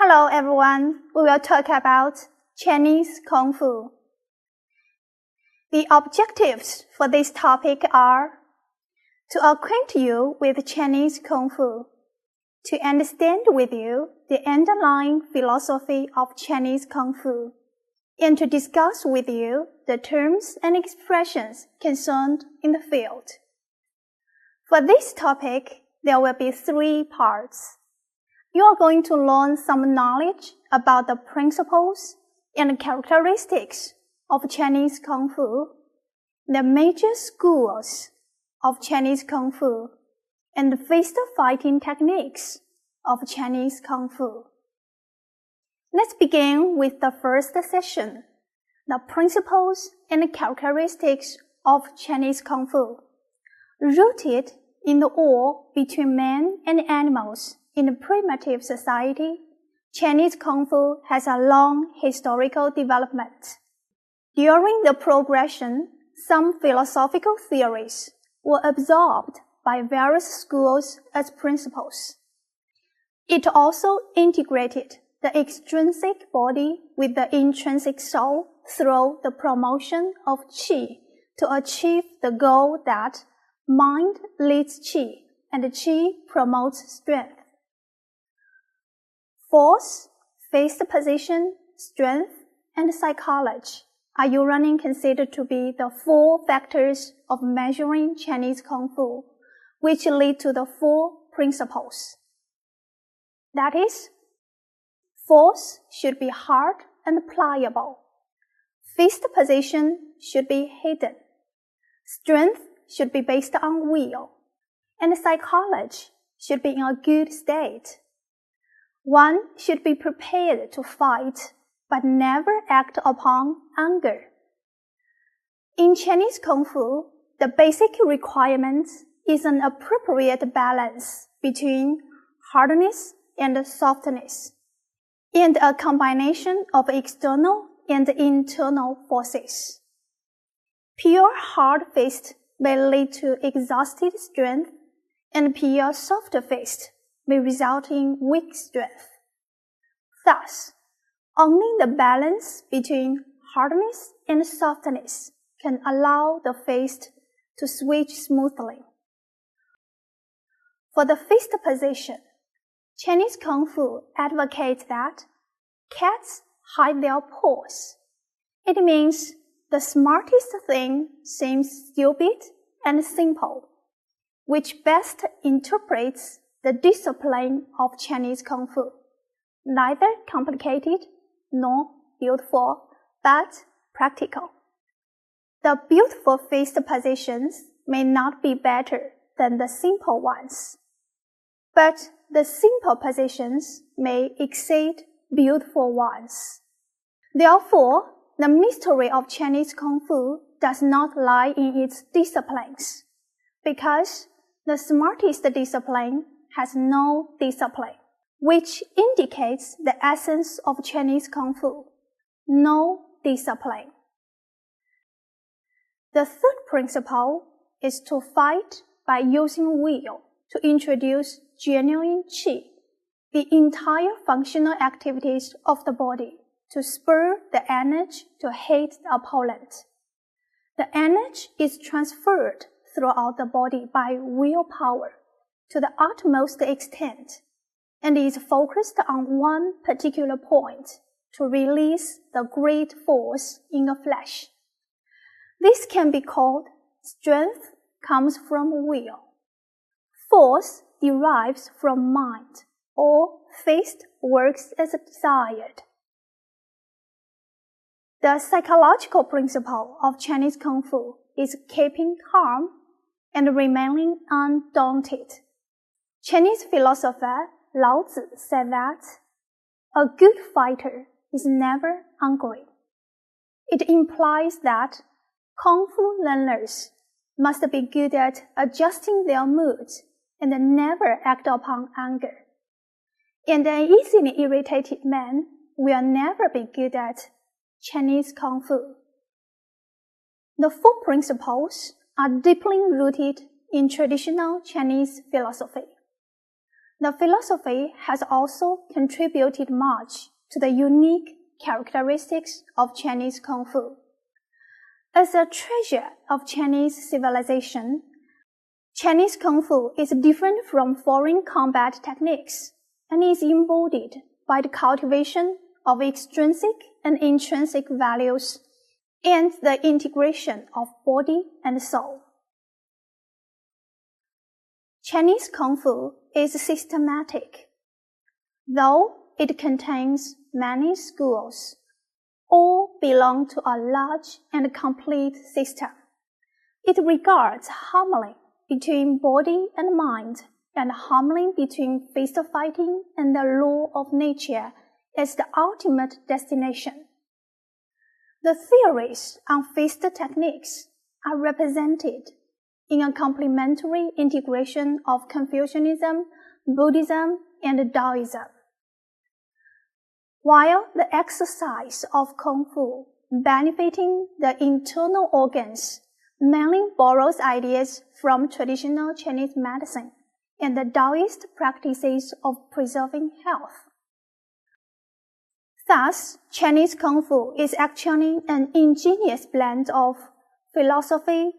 Hello everyone, we will talk about Chinese Kung Fu. The objectives for this topic are to acquaint you with Chinese Kung Fu, to understand with you the underlying philosophy of Chinese Kung Fu, and to discuss with you the terms and expressions concerned in the field. For this topic, there will be 3 parts. You are going to learn some knowledge about the principles and characteristics of Chinese Kung Fu, the major schools of Chinese Kung Fu, and the fist fighting techniques of Chinese Kung Fu. Let's begin with the first session, the principles and characteristics of Chinese Kung Fu. Rooted in the war between men and animals in the primitive society, Chinese Kung Fu has a long historical development. During the progression, some philosophical theories were absorbed by various schools as principles. It also integrated the extrinsic body with the intrinsic soul through the promotion of qi to achieve the goal that mind leads qi and qi promotes strength. Force, fist position, strength, and psychology are usually considered to be the 4 factors of measuring Chinese Kung Fu, which lead to the 4 principles. That is, force should be hard and pliable. Fist position should be hidden. Strength should be based on will. And psychology should be in a good state. One should be prepared to fight, but never act upon anger. In Chinese Kung Fu, the basic requirement is an appropriate balance between hardness and softness, and a combination of external and internal forces. Pure hard fist may lead to exhausted strength, and pure soft fist may result in weak strength. Thus, only the balance between hardness and softness can allow the fist to switch smoothly. For the fist position, Chinese Kung Fu advocates that cats hide their paws. It means the smartest thing seems stupid and simple, which best interprets the discipline of Chinese Kung Fu, neither complicated nor beautiful, but practical. The beautiful fist positions may not be better than the simple ones, but the simple positions may exceed beautiful ones. Therefore, the mystery of Chinese Kung Fu does not lie in its disciplines, because the smartest discipline has no discipline, which indicates the essence of Chinese Kung Fu, no discipline. The third principle is to fight by using will to introduce genuine qi, the entire functional activities of the body, to spur the energy to hate the opponent. The energy is transferred throughout the body by willpower to the utmost extent, and is focused on one particular point to release the great force in the flesh. This can be called strength comes from will, force derives from mind, or fist works as desired. The psychological principle of Chinese Kung Fu is keeping calm and remaining undaunted. Chinese philosopher Lao Tzu said that a good fighter is never angry. It implies that Kung Fu learners must be good at adjusting their moods and never act upon anger. And an easily irritated man will never be good at Chinese Kung Fu. The 4 principles are deeply rooted in traditional Chinese philosophy. The philosophy has also contributed much to the unique characteristics of Chinese Kung Fu. As a treasure of Chinese civilization, Chinese Kung Fu is different from foreign combat techniques and is embodied by the cultivation of extrinsic and intrinsic values and the integration of body and soul. Chinese Kung Fu is systematic. Though it contains many schools, all belong to a large and complete system. It regards harmony between body and mind and harmony between fist fighting and the law of nature as the ultimate destination. The theories on fist techniques are represented in a complementary integration of Confucianism, Buddhism, and Taoism. While the exercise of Kung Fu, benefiting the internal organs, mainly borrows ideas from traditional Chinese medicine and the Taoist practices of preserving health. Thus, Chinese Kung Fu is actually an ingenious blend of philosophy,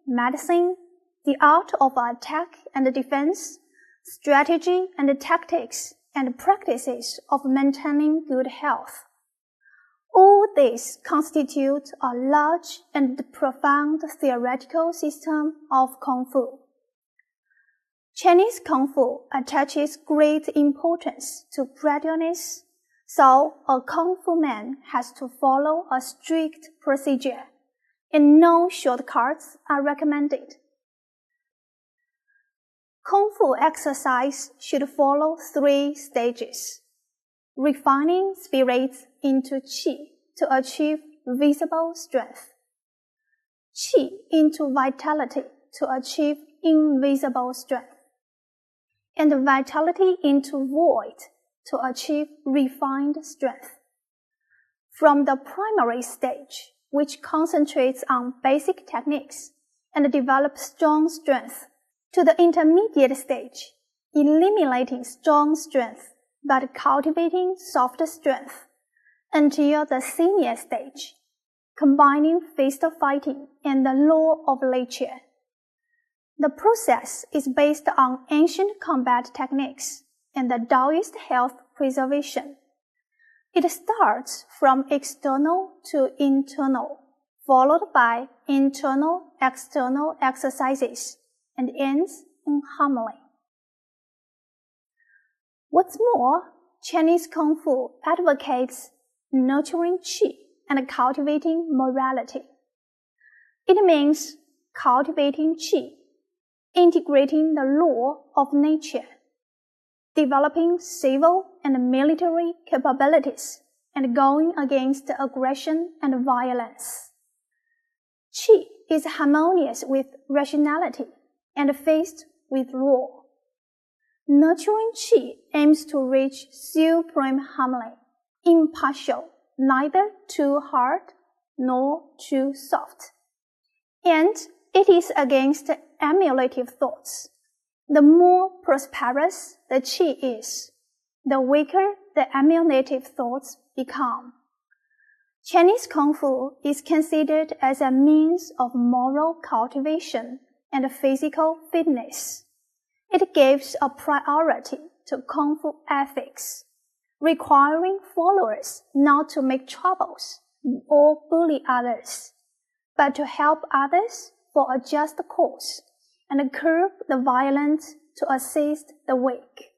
medicine, the art of attack and defense, strategy and tactics, and practices of maintaining good health. All these constitute a large and profound theoretical system of Kung Fu. Chinese Kung Fu attaches great importance to gradualness, so a Kung Fu man has to follow a strict procedure, and no shortcuts are recommended. Kung Fu exercise should follow 3 stages: refining spirits into Qi to achieve visible strength, Qi into vitality to achieve invisible strength, and vitality into void to achieve refined strength. From the primary stage, which concentrates on basic techniques and develops strong strength, to the intermediate stage, eliminating strong strength but cultivating soft strength, until the senior stage, combining fist fighting and the law of nature. The process is based on ancient combat techniques and the Taoist health preservation. It starts from external to internal, followed by internal-external exercises, and ends in harmony. What's more, Chinese Kung Fu advocates nurturing Qi and cultivating morality. It means cultivating Qi, integrating the law of nature, developing civil and military capabilities, and going against aggression and violence. Qi is harmonious with rationality and faced with law. Nurturing Qi aims to reach supreme harmony, impartial, neither too hard nor too soft. And it is against emulative thoughts. The more prosperous the Qi is, the weaker the emulative thoughts become. Chinese Kung Fu is considered as a means of moral cultivation and physical fitness. It gives a priority to Kung Fu ethics, requiring followers not to make troubles or bully others, but to help others for a just cause and curb the violent to assist the weak.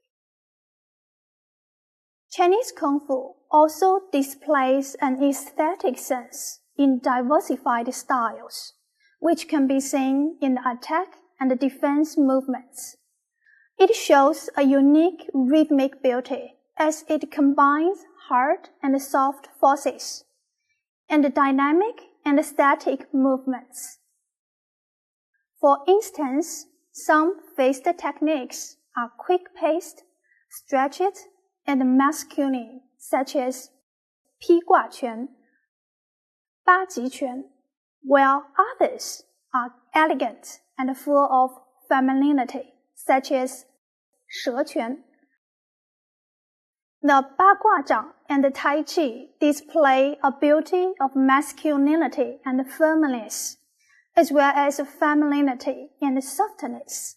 Chinese Kung Fu also displays an aesthetic sense in diversified styles, which can be seen in the attack and defense movements. It shows a unique rhythmic beauty as it combines hard and soft forces, and dynamic and static movements. For instance, some fist techniques are quick-paced, stretched, and masculine, such as 披挂拳, 八极拳, while others are elegant and full of femininity, such as 蛇拳. The Bagua and the Tai Chi display a beauty of masculinity and firmness, as well as femininity and softness.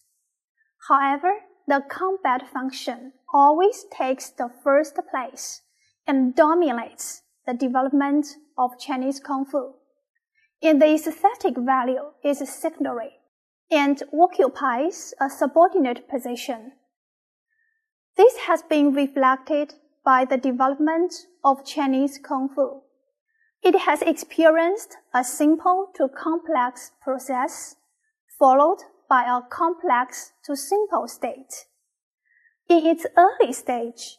However, the combat function always takes the first place and dominates the development of Chinese Kung Fu. And the aesthetic value is secondary and occupies a subordinate position. This has been reflected by the development of Chinese Kung Fu. It has experienced a simple to complex process, followed by a complex to simple state. In its early stage,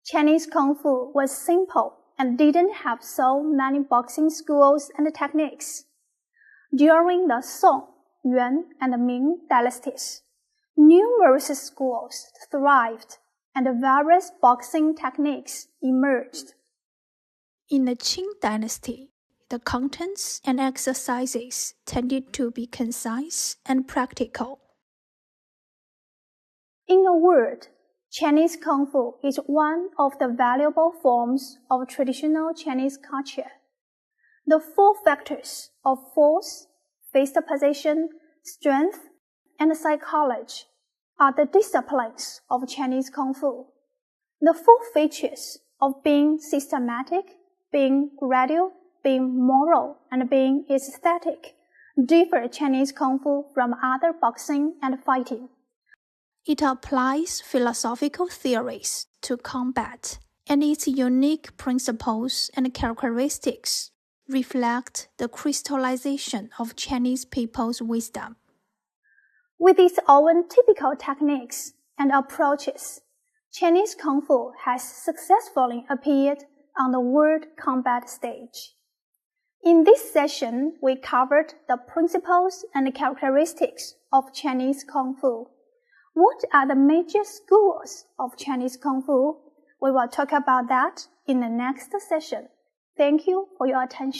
Chinese Kung Fu was simple and didn't have so many boxing schools and techniques. During the Song, Yuan, and Ming dynasties, numerous schools thrived and various boxing techniques emerged. In the Qing dynasty, the contents and exercises tended to be concise and practical. In a word, Chinese Kung Fu is one of the valuable forms of traditional Chinese culture. The four factors of force, fist position, strength, and psychology are the disciplines of Chinese Kung Fu. The four features of being systematic, being gradual, being moral, and being aesthetic differ Chinese Kung Fu from other boxing and fighting. It applies philosophical theories to combat, and its unique principles and characteristics reflect the crystallization of Chinese people's wisdom. With its own typical techniques and approaches, Chinese Kung Fu has successfully appeared on the world combat stage. In this session, we covered the principles and characteristics of Chinese Kung Fu. What are the major schools of Chinese Kung Fu? We will talk about that in the next session. Thank you for your attention.